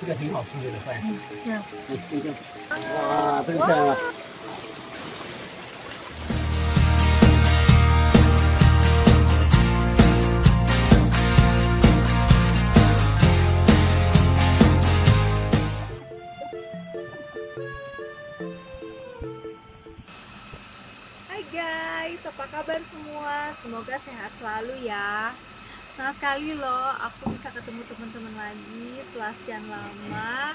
个挺好吃的饭，这样。你吃一个。哇，真香啊！Hai guys, apa kabar semua? Semoga sehat selalu ya. Senang sekali loh aku bisa ketemu teman-teman lagi setelah sekian lama.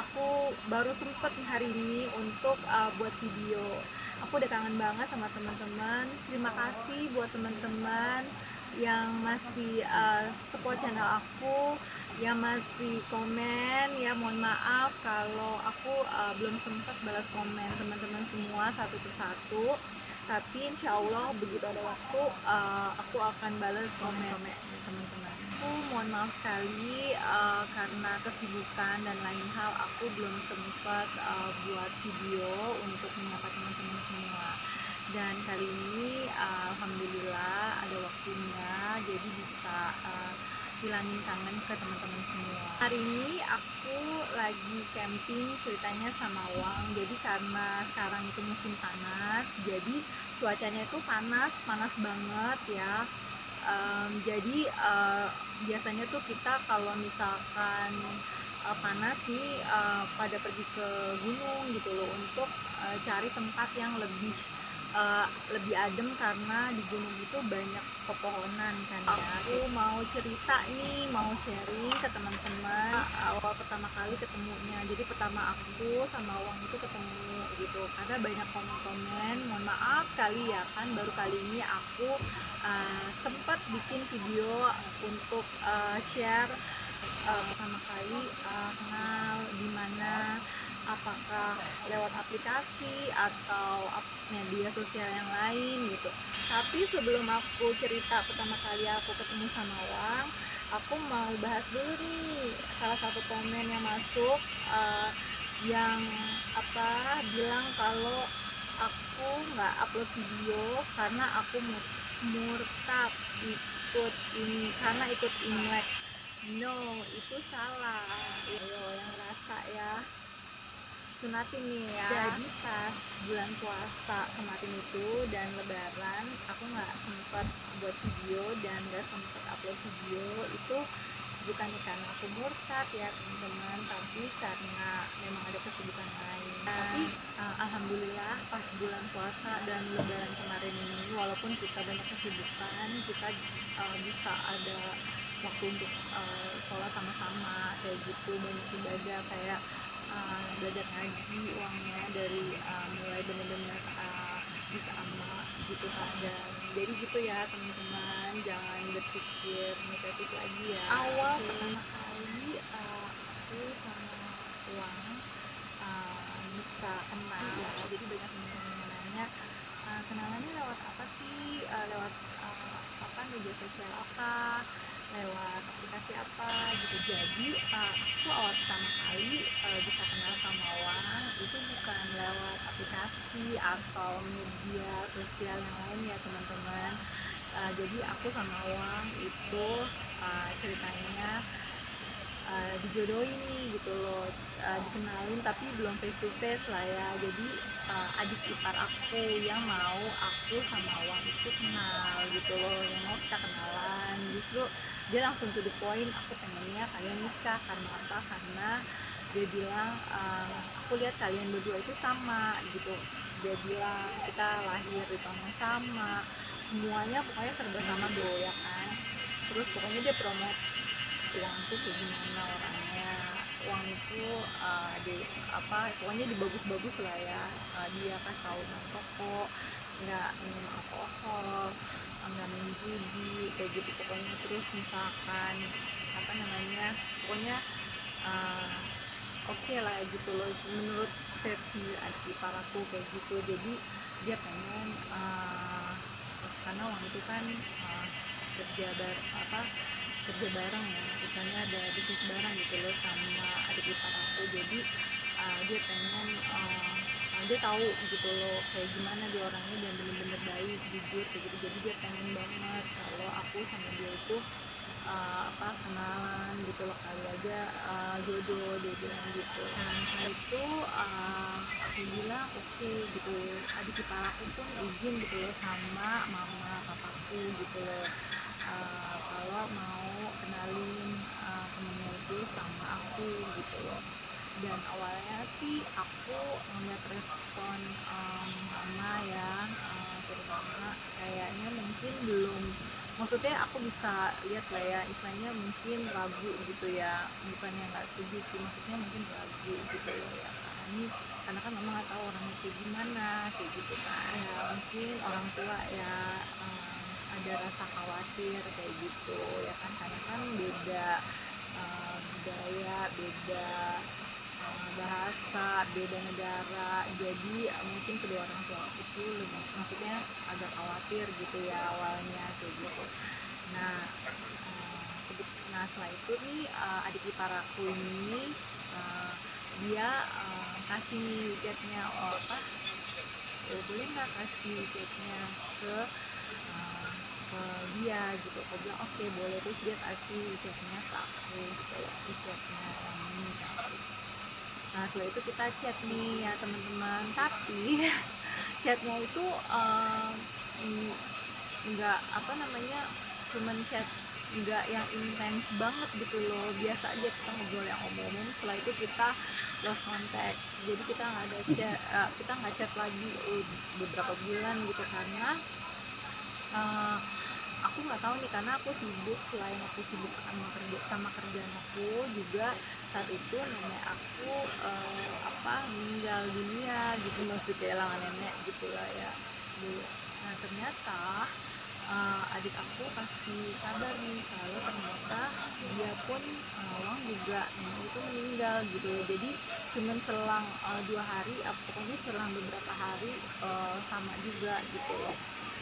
Aku baru sempet hari ini untuk buat video. Aku udah kangen banget sama teman-teman. Terima kasih buat teman-teman yang masih support channel aku, yang masih komen. Ya mohon maaf kalau aku belum sempat balas komen teman-teman semua satu persatu, tapi insya Allah begitu ada waktu aku akan balas komen teman-teman. Aku mohon maaf sekali karena kesibukan dan lain hal aku belum sempat buat video untuk menyapa teman-teman semua. Dan kali ini alhamdulillah ada waktunya, jadi bisa hilangin kangen ke teman-teman semua. Hari ini aku lagi camping ceritanya sama Wang. Jadi karena sekarang itu musim panas, jadi cuacanya itu panas banget ya. Jadi biasanya tuh kita kalau misalkan panas nih pada pergi ke gunung gitu loh, untuk cari tempat yang lebih adem, karena di gunung itu banyak pepohonan kan ya. Aku mau cerita nih, mau sharing ke teman-teman awal pertama kali ketemunya. Jadi pertama aku sama Wang itu ketemu gitu, karena banyak komen-komen. Mohon maaf sekali ya kan, baru kali ini aku sempat bikin video untuk share pertama kali kenal di mana, apakah lewat aplikasi atau media sosial yang lain gitu. Tapi sebelum aku cerita pertama kali aku ketemu sama Wang, aku mau bahas dulu nih salah satu komen yang masuk, yang bilang kalau aku nggak upload video karena aku murtad karena ikut Imlek. No, itu salah. Ayo yang rasa ya, sunatin nih ya. Jadi pas bulan puasa kemarin itu dan lebaran, aku nggak sempet buat video dan nggak sempet upload video. Itu bukan karena aku murtad ya teman-teman, tapi karena memang ada kesibukan lain. Tapi alhamdulillah pas bulan puasa dan lebaran kemarin ini, walaupun kita banyak kesibukan, kita bisa ada waktu untuk sholat sama-sama kayak gitu, banyak ibadah kayak belajar ngaji Uangnya dari mulai bener-bener bisa ama gitu kan. Dan jadi gitu ya teman-teman, jangan berpikir negatif lagi ya. Awal pertama kali aku sama Uang bisa kenal, jadi banyak teman-teman yang nanya kenalannya lewat apa sih, lewat media sosial apa, lewat aplikasi apa gitu. Jadi aku awal pertama kali bisa kenal sama Wang itu bukan lewat aplikasi atau media sosial yang lain ya teman-teman. Jadi aku sama Wang itu ceritanya dijodohin nih gitu loh, dikenalin tapi belum face to face lah ya. Jadi adik ipar aku yang mau aku sama Wang itu kenal gitu loh, yang mau kita kenalan. Justru dia langsung to the point, aku pengennya kalian nikah. Karena apa? Karena dia bilang aku lihat kalian berdua itu sama gitu. Dia bilang kita lahir di tahun yang sama, semuanya pokoknya serba sama bro ya kan. Terus pokoknya dia promote Uang tuh kayak gimana orangnya. Uang itu pokoknya dibagus-bagus lah ya. Dia kasih tahu toko, nggak minum alkohol, nggak main judi kayak gitu pokoknya. Terus misalkan pokoknya oke lah gitu loh menurut versi adik ipar aku kayak gitu. Jadi dia pengen karena Uang itu kan kerja bareng ya, misalnya ada bisnis bareng gitu loh sama adik ipar aku. Jadi dia pengen dia tahu gitu loh kayak gimana dia orangnya, dan bener-bener baik, jujur kayak gitu. Jadi dia pengen banget kalau aku sama dia itu kenalan gitu loh, kali aja jodoh, dia bilang gitu. Nah setelah itu aku bilang oke gitu, adik ipar aku pun izin gitu loh sama mama papaku gitu loh, kalau mau kenalin temennya dia sama aku gitu loh. Dan awalnya sih aku ngeliat respon mama ya, terutama kayaknya mungkin belum, maksudnya aku bisa lihat lah ya, istilahnya mungkin ragu gitu ya, bukannya nggak setuju sih, maksudnya mungkin ragu gitu loh ya, karena kan mama nggak tahu orangnya kayak gimana kayak gitu kan ya, mungkin orang tua ya ada rasa khawatir kayak gitu ya kan, karena kan beda budaya, beda bahasa, beda negara, jadi mungkin kedua orang tua aku tuh lebih, maksudnya agak khawatir gitu ya awalnya kayak gitu. Nah setelah itu nih adik ipar aku ini dia kasih chatnya, boleh nggak kasih chatnya ke ke dia gitu. Aku bilang oke boleh, terus dia kasih chatnya ke aku gitu loh, terus chatnya yang ini ke aku. Nah setelah itu kita chat nih ya teman-teman, tapi chatnya itu nggak cuman chat, nggak yang intens banget gitu loh, biasa aja kita ngobrol yang umum. Setelah itu kita lost contact, jadi kita nggak ada chat, kita nggak chat lagi beberapa bulan gitu, karena aku nggak tahu nih, karena aku sibuk, selain aku sibuk sama kerjaan aku juga, saat itu nenek aku meninggal dunia gitu, maksudnya kehilangan nenek gitu lah ya dulu. Nah ternyata adik aku kasih kabar nih kalau ternyata dia pun juga nenek itu meninggal gitu. Jadi cuman selang 2 hari, pokoknya selang beberapa hari sama juga gitu loh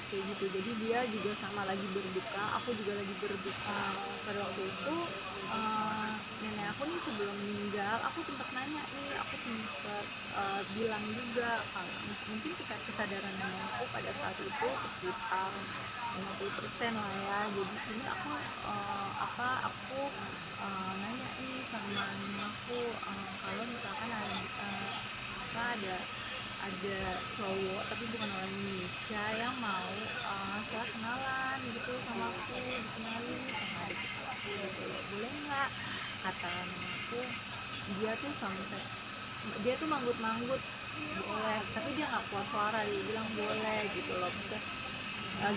kayak gitu. Jadi dia juga sama lagi berduka, aku juga lagi berduka. Pada waktu itu nenek aku nih sebelum meninggal, aku sempat nanya nih, aku sempat bilang juga kalau mungkin tingkat kesadaran nenek aku pada saat itu sekitar 50% lah ya. Jadi ini aku nanya nih sama nenek aku, kalau misalkan ada cowok tapi bukan orang Indonesia yang mau saya kenalan gitu sama aku, dikenalin sama adik ipar aku gitu loh, boleh nggak, kata nenek aku. Dia tuh manggut-manggut boleh, tapi dia nggak keluar suara, dia bilang boleh gitu loh. Maksudnya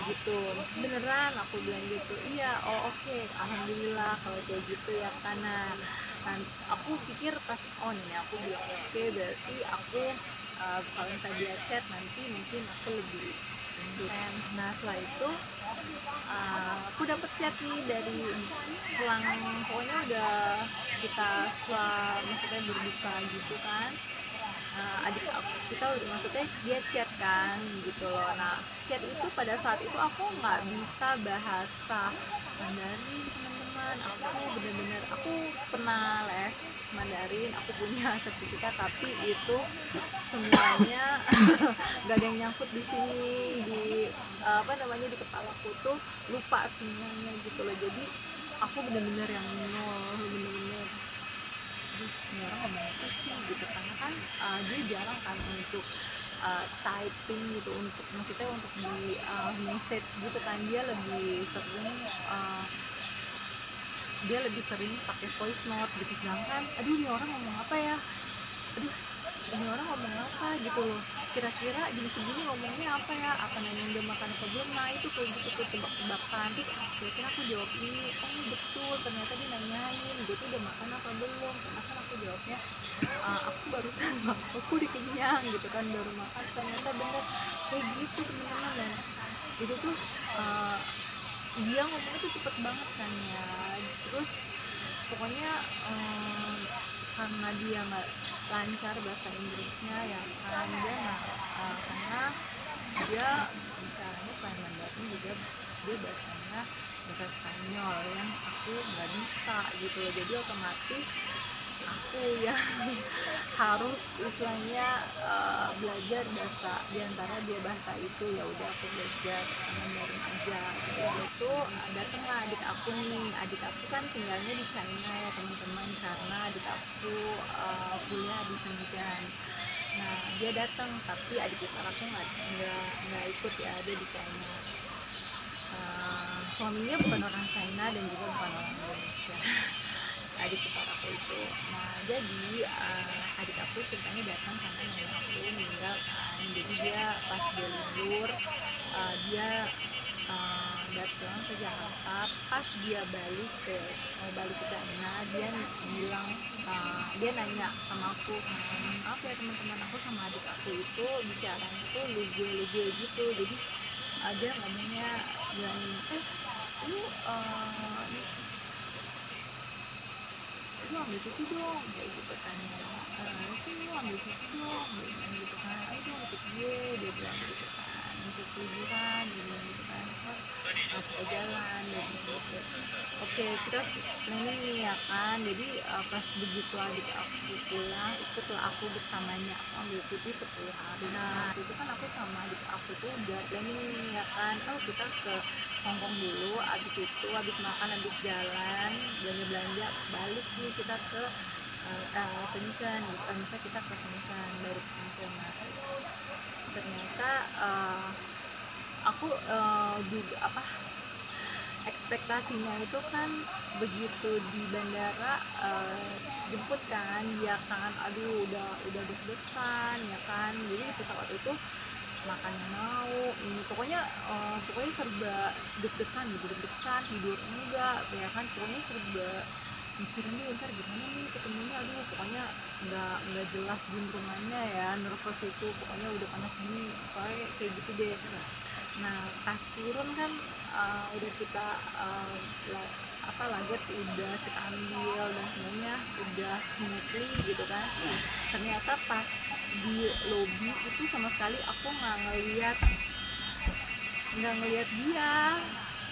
gitu, beneran, aku bilang gitu. Iya, oh oke, alhamdulillah kalau kayak gitu ya, karena aku pikir pas nenek aku bilang oke, berarti aku kalau misalnya dia chat nanti mungkin aku lebih intens. Nah setelah itu aku dapet chat nih dari selang, pokoknya udah kita maksudnya berbuka gitu kan, adik aku, kita udah, maksudnya dia chat kan gitu loh. Nah chat itu pada saat itu aku nggak bisa bahasa Mandarin teman-teman, aku pernah les Mandarin, aku punya sertifikat, tapi itu semuanya gak ada yang nyangkut di sini, di di kepalaku tuh lupa semuanya gitu loh. Jadi aku bener-bener yang nol, bener-bener ini orang ngomong apa sih gitu, karena kan dia jarang kan untuk typing gitu, untuk maksudnya untuk di message gitu kan, dia lebih sering pakai voice note gitu. Sedangkan aduh ini orang ngomong apa ya, aduh ini orang ngomong apa gitu loh, kira-kira gini segini ngomongnya apa ya, apa nanya udah makan apa belum. Nah itu kayak gitu tuh tebak-tebakan, kira-kira aku jawab ini, oh betul, ternyata dia nanyain dia tuh udah makan apa belum, karena kan aku jawabnya aku barusan aku udah kenyang gitu kan, baru makan. Ternyata bener kayak gitu teman-teman. Dan itu tuh dia ngomongnya tuh cepet banget kan ya. Terus pokoknya karena dia nggak lancar bahasa Inggrisnya ya kan, dia nggak karena dia bicaranya selain Mandarin juga dia bahasanya bahasa Spanyol yang aku nggak bisa gitu loh. Jadi otomatis aku yang harus istilahnya belajar bahasa diantara dia bahasa itu, ya udah aku belajar Mandarin aja. Terus itu datanglah adik aku nih. Adik aku kan tinggalnya di China ya teman-teman, karena adik aku kuliah di Shenzhen. Nah dia datang, tapi adik ipar aku nggak ikut ya, dia di China. Suaminya bukan orang China dan juga bukan orang Indonesia. Adik ipar aku itu. Nah jadi adik aku ceritanya datang karena nenek aku meninggal kan. Jadi dia pas dia libur dia datang ke Jakarta. Pas dia balik ke China, dia bilang dia nanya sama aku kan, apa ya teman-teman aku sama adik aku itu bicaranya tuh lu gue gitu. Jadi dia ngomongnya bilang lu lu ambil cuci dong kayak gitu kan ya, lu ambil cuci dong gitu kan, ayo dong ikut gue, dia bilang gitu kan, untuk liburan dia bilang gitu kan, kita jalan dia bilang gitu. Oke kita planning nih ya kan. Jadi pas begitu adik aku pulang, ikutlah aku bersamanya, aku ambil cuti 10 hari. Nah itu kan aku sama adik aku tuh udah planning nih ya kan, kita ke Hongkong dulu, abis makan, abis jalan belanja balik nih kita ke Shenzhen gitu. Misalnya kita ke Shenzhen, baru ke Shenzhen. Nah ternyata aku juga ekspektasinya itu kan begitu di bandara jemput kan dia kan, aduh udah deg-degan ya kan. Jadi di pesawat itu makannya mau ini pokoknya serba deg-degan gitu, tidur enggak ya kan, pokoknya serba mikirin nih ntar gimana nih ketemunya, aduh pokoknya nggak jelas juntrungannya ya, nervous itu pokoknya udah panas gini kayak gitu deh. Nah pas turun kan udah kita luggage udah kita ambil dan semuanya udah smoothly gitu kan. Ternyata pas di lobby itu sama sekali aku nggak ngeliat dia,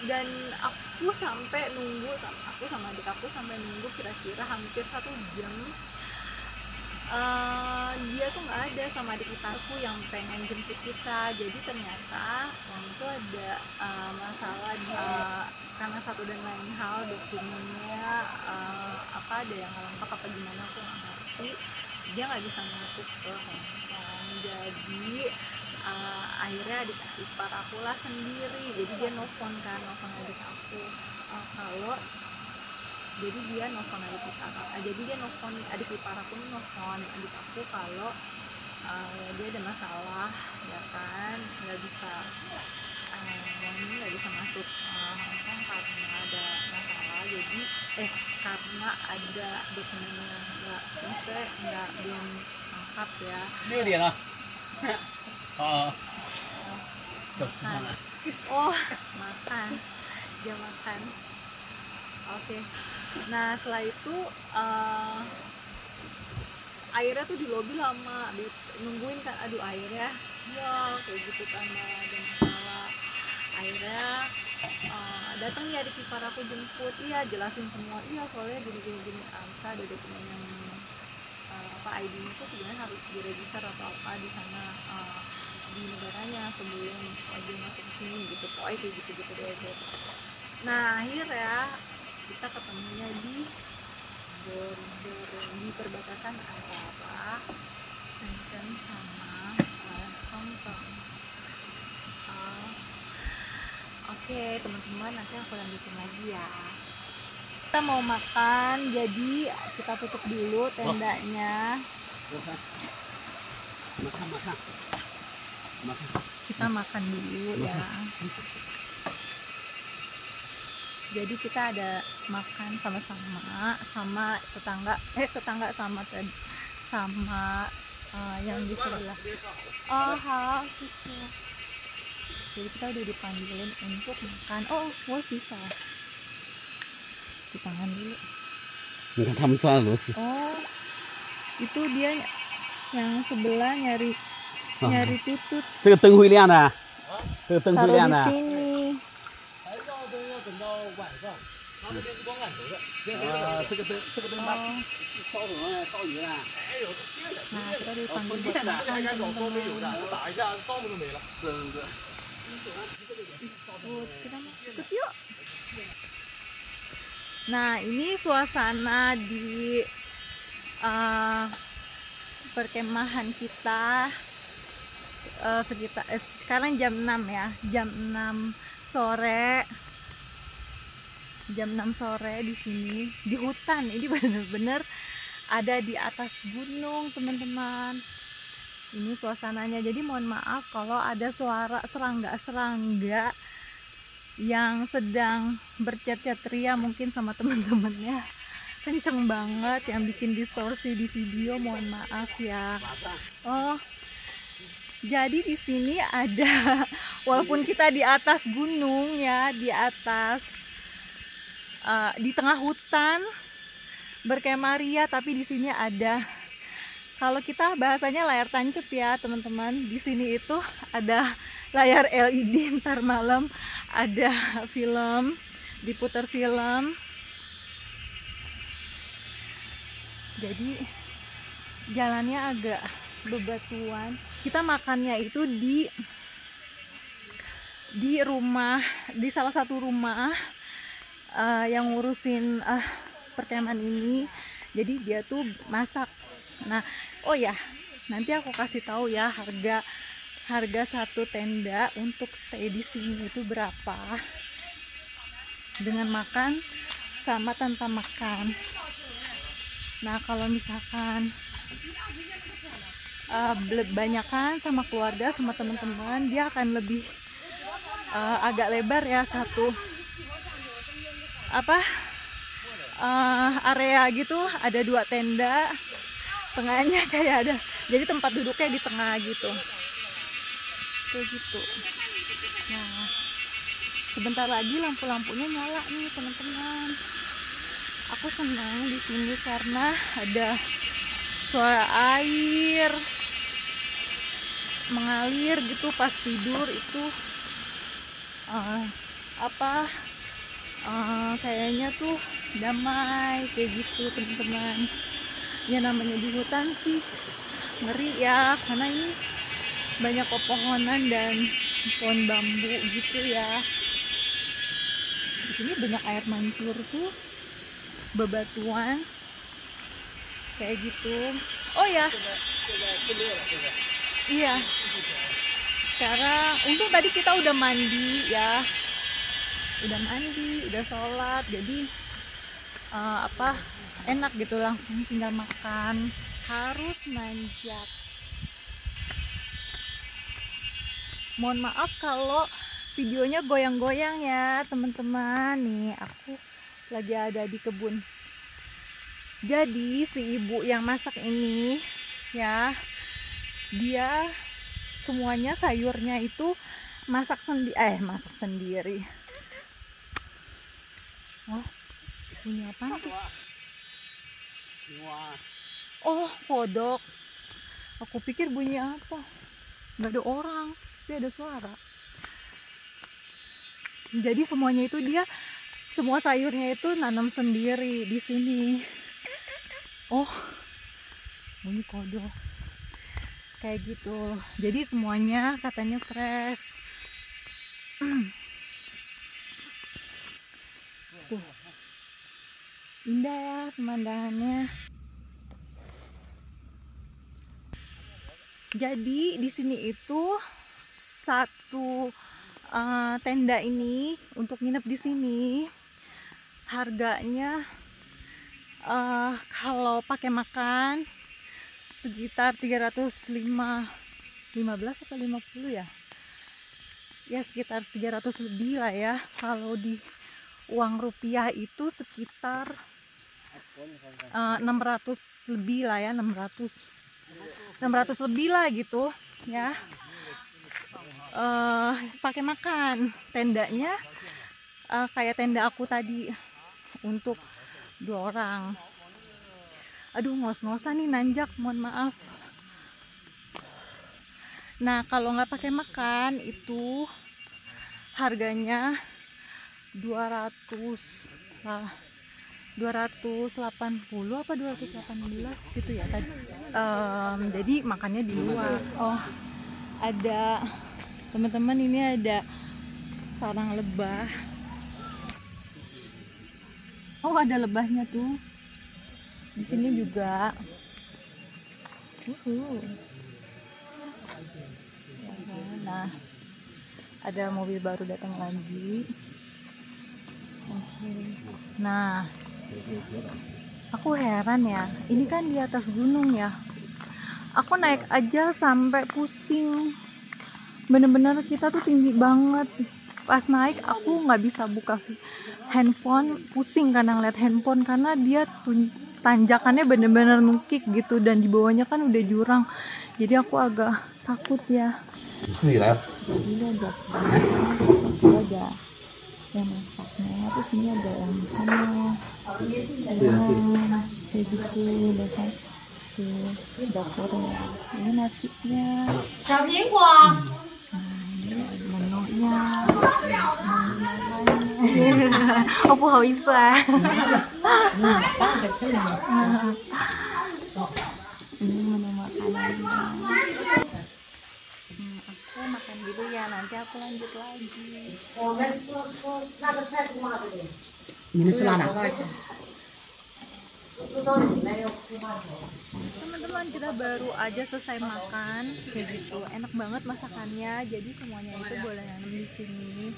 dan aku sampai nunggu, aku sama adik aku sampai nunggu kira-kira hampir 1 jam. Dia tuh nggak ada sama adik iparku yang pengen jemput kita. Jadi ternyata itu ada masalah karena satu dan lain hal, dokumennya ada yang nggak lengkap apa gimana aku nggak ngerti, dia nggak bisa masuk ke Hongkong. Jadi akhirnya adik ipar aku lah sendiri, jadi dia nelfon adik aku kalau jadi dia nelfon adik ipar aku nelfon adik aku kalau dia ada masalah ya kan, nggak bisa masuk Hongkong karena ada masalah. Jadi karena ada dokumen yang belum lengkap ya. 6点了。好， makan. Makan, dia makan. Oke. Nah setelah itu akhirnya tuh di lobi lama nungguin kan, aduh akhirnya ya kayak gitu kan, ada masalah. Akhirnya datang nih adik ipar aku jemput, iya jelasin semua, iya soalnya gini ada dokumen yang ID-nya tuh sebenarnya harus diregister atau apa di sana di negaranya sebelum dia masuk ke sini gitu, pokoknya kayak gitu deh. Nah akhirnya kita ketemunya di perbatasan antara Shenzhen sama Hongkong. Oke teman-teman, nanti aku lanjutin lagi ya. Kita mau makan, jadi kita tutup dulu tendanya. Kita makan dulu ya. Jadi kita ada makan sama-sama sama tetangga sama yang di sebelah. Gitu. Jadi kita udah dipanggilin untuk makan. Bisa di tangan dulu. 你看他们钻螺丝。 itu dia yang sebelah nyari tutut. 这个灯会亮的，这个灯会 Taruh 亮 di 的。 sini. 还照灯要等到晚上，他那边是光杆头的。这个灯把烧什么烧油了？ Nah kita dipanggil 充 buat 电的， makan 还敢找烧煤油的， teman-teman. 我打一下烧的都没了。是。 Kita mau ikut yuk. Nah, ini suasana di perkemahan kita sekarang jam 6 ya, jam 6 sore. Jam 6 sore di sini di hutan. Ini bener-bener ada di atas gunung, teman-teman. Ini suasananya. Jadi mohon maaf kalau ada suara serangga-serangga yang sedang bercet-cet ria mungkin sama teman-temannya. Kenceng banget yang bikin distorsi di video, mohon maaf ya. Oh, jadi di sini ada walaupun kita di atas gunung ya, di atas di tengah hutan berkemah ria, tapi di sini ada, kalau kita bahasanya layar tancap ya teman-teman. Di sini itu ada layar LED, ntar malam ada film, diputar film. Jadi jalannya agak bebatuan. Kita makannya itu di rumah, di salah satu rumah yang ngurusin perkemahan ini. Jadi dia tuh masak. Nah, oh ya, nanti aku kasih tahu ya harga satu tenda untuk stay di sini itu berapa, dengan makan sama tanpa makan. Nah, kalau misalkan banyakan sama keluarga sama teman-teman, dia akan lebih agak lebar ya, satu area gitu, ada 2 tenda, tengahnya kayak ada, jadi tempat duduknya di tengah gitu, kayak gitu. Nah, sebentar lagi lampu-lampunya nyala nih teman-teman. Aku senang di sini karena ada suara air mengalir gitu pas tidur itu. Kayaknya tuh damai kayak gitu teman-teman. Ya namanya di hutan sih ngeri ya, karena ini banyak pepohonan dan pohon bambu gitu ya. Di sini banyak air mancur tuh, bebatuan kayak gitu. Oh ya, iya. Sekarang untung tadi kita udah mandi ya, udah sholat, jadi enak gitu, langsung tinggal makan. Harus manjat. Mohon maaf kalau videonya goyang-goyang ya teman-teman. Nih aku lagi ada di kebun. Jadi si ibu yang masak ini ya, dia semuanya sayurnya itu masak sendiri. Oh, bunyi apa tuh? Oh, kodok. Aku pikir bunyi apa? Nggak ada orang, tapi ada suara. Jadi semuanya itu semua sayurnya itu nanam sendiri di sini. Oh, bunyi kodok. Kayak gitu. Jadi semuanya katanya fresh. Tuh. Indah ya pemandangannya. Jadi di sini itu satu tenda ini untuk nginep di sini harganya kalau pakai makan sekitar 315 atau 50 ya. Ya sekitar 300 lebih lah ya. Kalau di uang rupiah itu sekitar 600 lebih lah ya, 600 lebih lah gitu ya. Pakai makan. Tendanya kayak tenda aku tadi untuk 2 orang. Aduh, ngos-ngosan nih nanjak, mohon maaf. Nah, kalau nggak pakai makan itu harganya 280 apa 218 gitu ya tadi. Jadi makannya di luar. Oh, ada teman-teman, ini ada sarang lebah. Oh, ada lebahnya tuh. Di sini juga. Nah, ada mobil baru datang lagi. Nah, aku heran ya. Ini kan di atas gunung ya. Aku naik aja sampai pusing. Bener-bener kita tuh tinggi banget. Pas naik aku nggak bisa buka handphone, pusing karena ngeliat handphone karena dia tanjakannya bener-bener nukik gitu, dan di bawahnya kan udah jurang, jadi aku agak takut ya. Jadi ini ada yang masaknya, terus ini ada yang kayak gitu, biasanya tuh dapurnya, ini nasinya, menunya. Oh, 不好意思啊。Ini menu makanannya. Aku makan dulu ya, nanti aku lanjut lagi. 你们吃辣的？ Teman-teman, kita baru aja selesai makan, kayak gitu. Enak banget masakannya, jadi semuanya itu boleh nanam di sini.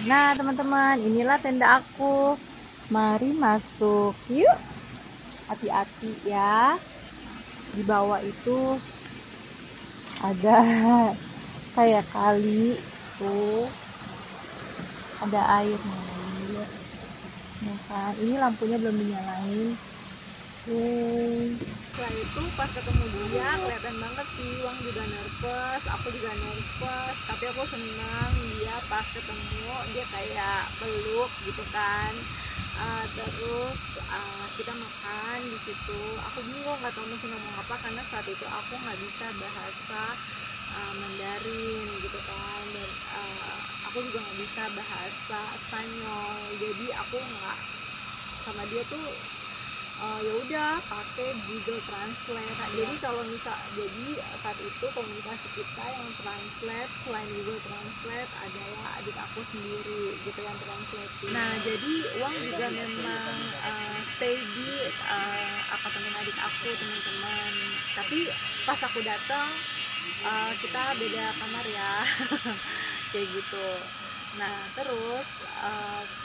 Nah, teman-teman, inilah tenda aku. Mari masuk, yuk. Hati-hati ya. Di bawah itu ada kayak kali tuh, ada air mengalir. Nah kan, ini lampunya belum dinyalain. Setelah itu pas ketemu dia kelihatan banget sih, Wang juga nervous, aku juga nervous, tapi aku senang dia pas ketemu dia kayak peluk gitu kan. Terus kita makan di situ. Aku bingung nggak tahu mesti ngomong apa karena saat itu aku nggak bisa bahasa Mandarin gitu kan, dan aku juga nggak bisa bahasa Spanyol, jadi aku nggak sama dia tuh ya udah pakai Google Translate. Jadi kalau jadi saat itu komunikasi kita yang translate selain Google Translate adalah adik aku sendiri gitu yang translate. Nah, jadi Wang juga memang stay di apartemen adik aku, teman-teman. Tapi pas aku datang kita beda kamar ya. Kayak gitu. Nah, terus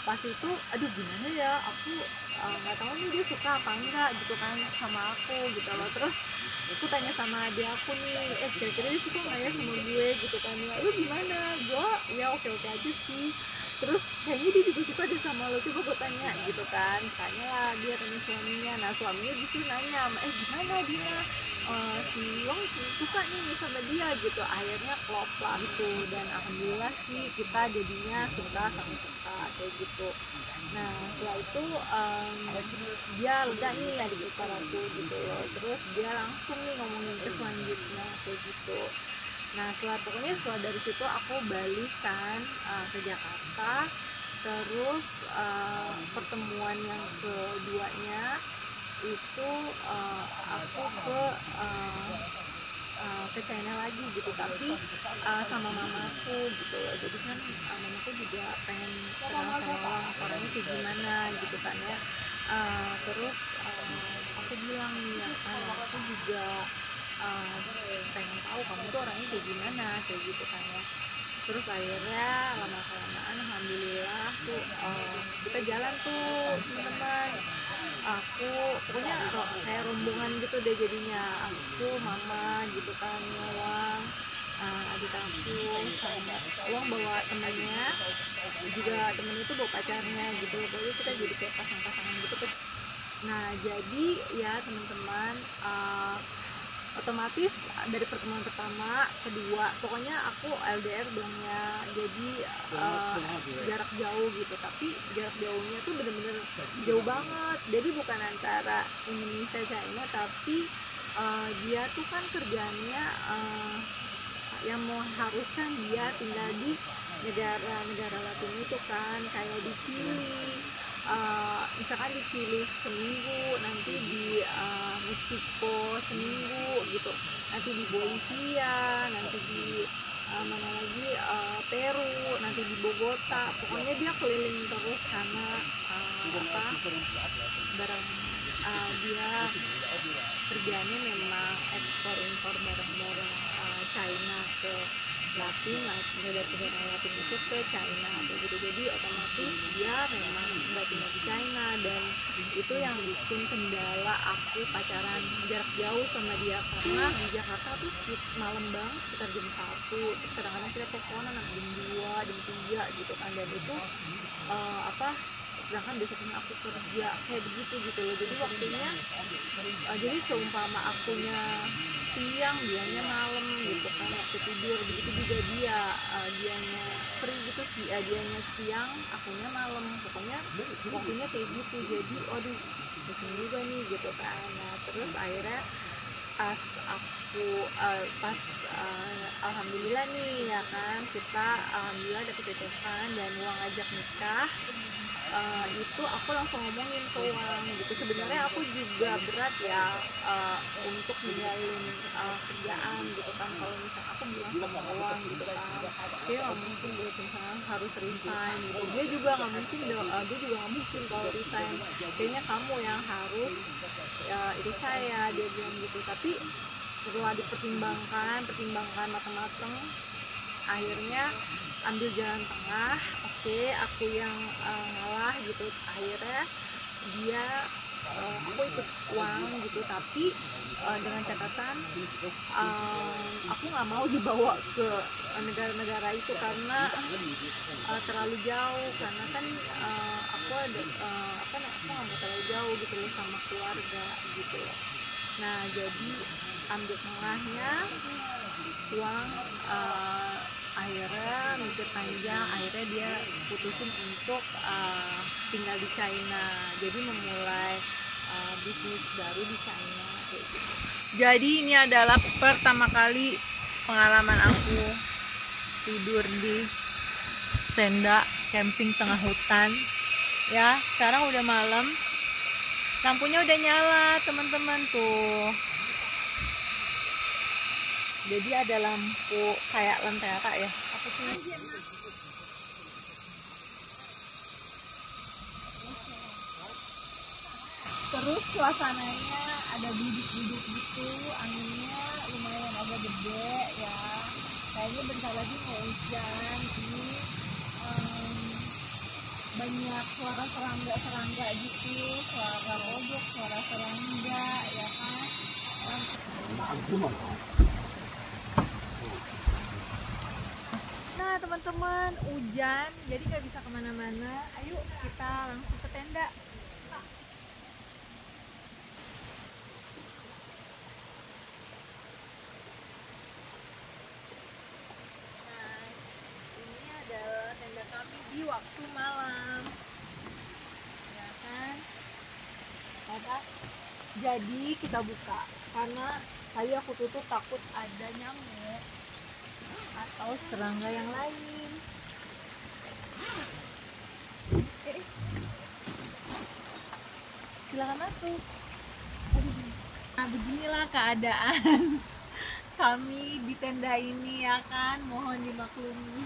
pas itu aduh gimana ya, aku nggak tahu nih dia suka apa enggak gitu kan sama aku gitu loh. Terus aku tanya sama dia aku nih, kira-kira dia suka nggak ya sama gue gitu kan ya. Lu gimana? Gue ya oke-oke aja sih. Terus kayaknya dia juga suka deh sama lo, coba gue tanya gitu kan. Tanya lah dia tanya suaminya. Nah, suaminya justru nanya, gimana dia si Wong suka nih sama dia gitu. Akhirnya klop lah gitu, dan alhamdulillah sih kita jadinya suka kayak gitu. Nah, setelah itu dia lega nih adik ipar aku gitu loh. Terus dia langsung nih ngomongin ke selanjutnya kayak gitu. Nah, setelah dari situ aku balik kan ke Jakarta. Terus pertemuan yang keduanya itu aku ke China lagi gitu, tapi sama mamaku gitu loh. Jadi kan mamaku juga pengen kenal sama orangnya kayak gimana gitu kan ya. Terus aku bilang nih ya kan, aku juga pengen tahu kamu tuh orangnya kayak gimana kayak gitu kan ya. Terus akhirnya lama kelamaan alhamdulillah tuh kita jalan tuh teman-teman. Aku pokoknya kayak rombongan gitu deh jadinya, aku mama gitu kan, Wang, adik aku sama Wang bawa temannya juga, temennya itu bawa pacarnya gitu. Pokoknya kita jadi kayak pasang-pasangan gitu. Nah, jadi ya teman-teman, otomatis dari pertemuan pertama, kedua, pokoknya aku LDR dong ya. Jadi jarak jauh gitu, tapi jarak jauhnya tuh bener-bener jauh banget. Jadi bukan antara Indonesia China, tapi dia tuh kan kerjanya yang mengharuskan dia tinggal di negara Latin itu kan, kayak di Chili. Misalkan di Chili seminggu, nanti di Meksiko Meksiko seminggu gitu, nanti di Bolivia, nanti di mana lagi, Peru, nanti di Bogota. Pokoknya dia keliling terus karena barang dia kerjanya memang ekspor impor barang-barang China ke Latin, negara-negara Latin itu ke China begitu. Jadi otomatis dia memang nggak tinggal di China, dan itu yang bikin kendala aku pacaran jarak jauh sama dia, karena di Jakarta tuh malam banget sekitar jam 1, terus kadang-kadang kita teleponan jam 2, jam 3 gitu kan, dan itu sedangkan biasanya aku kerja kayak begitu gitu loh. Jadi waktunya jadi seumpama akunya siang, dianya malam gitu kan, waktu tidur. Begitu juga dianya free gitu sih, dianya siang, akunya malam. Pokoknya waktunya kayak gitu. Jadi aduh, pusing juga nih gitu kan. Nah terus akhirnya pas aku alhamdulillah nih ya kan, kita alhamdulillah dapet cecetan dan uang ngajak nikah. Itu aku langsung ngomongin ke uang gitu. Sebenarnya aku juga berat ya untuk ninggalin kerjaan gitu kan. Kalau misalnya aku bilang sama uang gitu kan, dia nggak mungkin gitu, misalnya harus resign gitu. Dia juga nggak mungkin kalau resign, kayaknya kamu yang harus itu saya, dia bilang gitu. Tapi setelah dipertimbangkan matang-matang, akhirnya ambil jalan tengah. Oke, aku yang ngalah gitu. Akhirnya aku ikut uang gitu, tapi dengan catatan aku nggak mau dibawa ke negara-negara itu karena terlalu jauh. Karena kan aku nggak mau terlalu jauh gitu loh sama keluarga gitu loh. Nah jadi ambil tengahnya uang. Akhirnya mikir panjang, akhirnya dia putusin untuk tinggal di China, jadi memulai bisnis baru di China kayak gitu. Jadi ini adalah pertama kali pengalaman aku tidur di tenda camping tengah hutan ya. Sekarang udah malam, lampunya udah nyala teman-teman tuh. Jadi ada lampu kayak lentera ya, apa sih? Terus suasananya ada biduk-biduk gitu, anginnya lumayan agak gede ya. Kayaknya bentar lagi mau hujan. Ini banyak suara serangga gitu, suara pojok, suara serangga ya kan. Nah teman-teman, hujan jadi nggak bisa kemana-mana. Ayo kita langsung ke tenda. Nah ini adalah tenda kami di waktu malam ya kan. Jadi kita buka karena tadi aku tutup takut ada nyamuk atau serangga yang lain. Silakan masuk. Nah beginilah keadaan kami di tenda ini ya kan, mohon dimaklumi.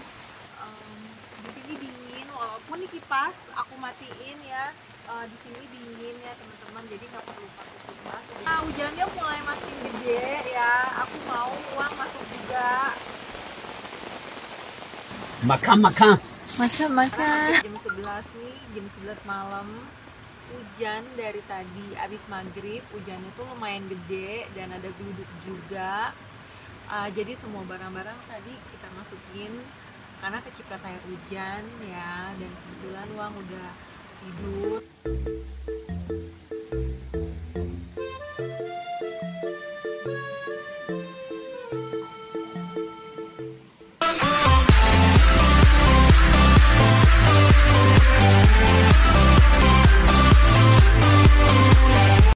Di sini dingin, walaupun di kipas aku matiin ya. Di sini dingin ya teman-teman, jadi nggak perlu pakai kipas. Nah hujannya mulai makin gede ya, aku mau uang masuk juga. Makan. Jam 11 nih, jam 11 malam. Hujan dari tadi abis maghrib, hujannya tuh lumayan gede dan ada geluduk juga. Jadi semua barang-barang tadi kita masukin karena keciprat air hujan ya, dan kebetulan uang udah tidur.